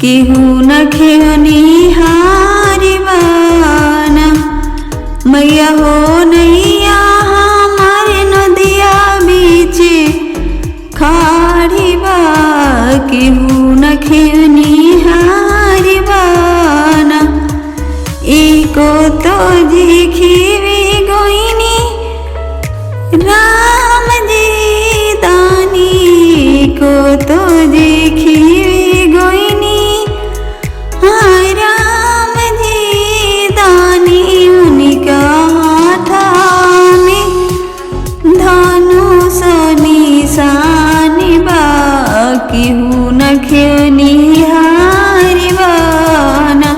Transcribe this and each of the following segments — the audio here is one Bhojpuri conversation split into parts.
केहू नखियनी हारिबाना। मैया हो नैया हमारे नदिया बीच खाड़िबा, केहू नखियनी हारिबाना। एको तो दिखिबी गोइनी राम जी दानी, को तो दिखिबी गोइनी राम जी दानी। उनका हाथा में धनुष निशानिबा, केहू नखियनी हारिबाना।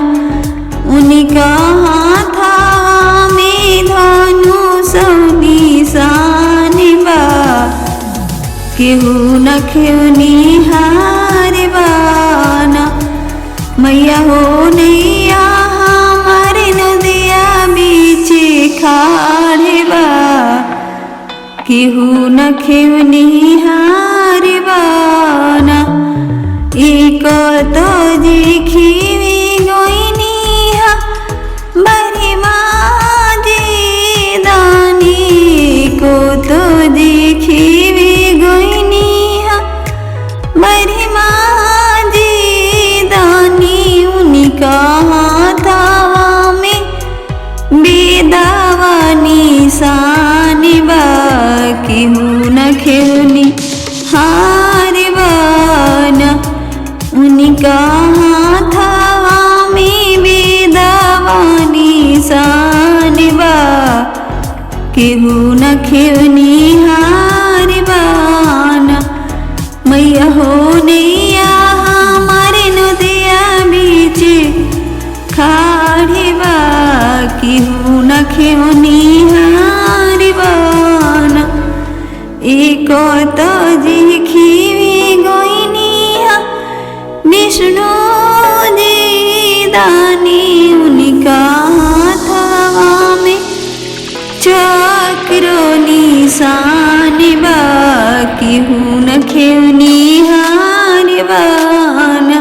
उनका हाथा में धनुष निशानिबा, केहू नखियनी हारिबाना। मैया हो नैया हमारे नदिया बीच खाड़िबा, केहू नखियनी हारिबाना। एको तो दिखिबी गोइनी बरिमा जी दानी, को तो दिखिबी गोइनी बरिमा जी दानी। उनका हाथवा में बेदावा निशानिबा, केहू नखियनी हारिबाना। उनका हाथवा में बेदावा निशानिबा, केहू नखियनी हारिबाना। मैया हो नैया हमारे नदिया बीच खाड़िबा, केहू नखियनी हारिबाना। एको तो दिखिबी गोइनी विष्णु जी दानी। उनका हाथवा में चक्र निशानिबा, केहू नखियनी हारिबाना।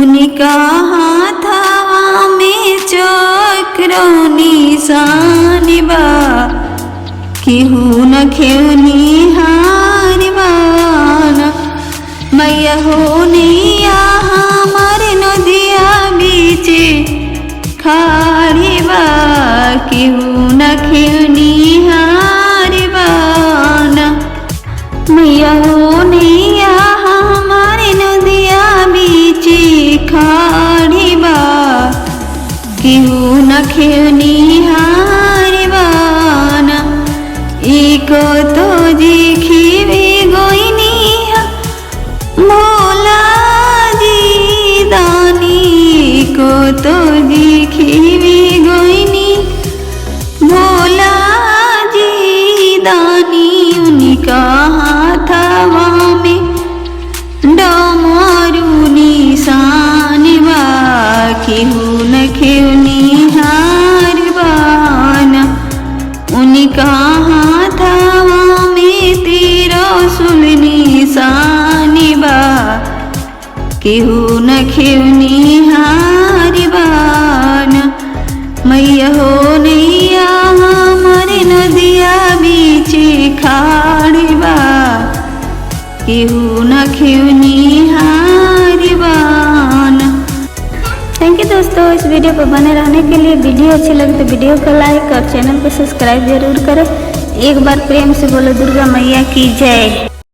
उनका हाथवा में चक्र निशानिबा, केहू नखियनी हारिबाना। मैया हो नैया हमारे नदिया बीच खाड़िबा, केहू नखियनी हारिबाना। मैया हो नैया हमारे नदिया बीच खाड़िबा, केहू नखियनी हारिबाना। एको तो दिखिबी गोइनी भोला जी दानी, को तो दिखिबी गोइनी भोला जी दानी। उनका हाथवा में डमरू निशानिबा, केहू नखियनी हारिबाना। उनका हाथवा में त्रिशूल निशानिबा, केहू नखियनी हारिबाना। मैया हो नैया हमारे नदिया बीच खाड़िबा, केहू नखियनी हारिबाना। थैंक यू दोस्तों, इस वीडियो पर बने रहने के लिए। वीडियो अच्छी लगे तो वीडियो को लाइक और चैनल को सब्सक्राइब जरूर करें। एक बार प्रेम से बोलो दुर्गा मैया की जय।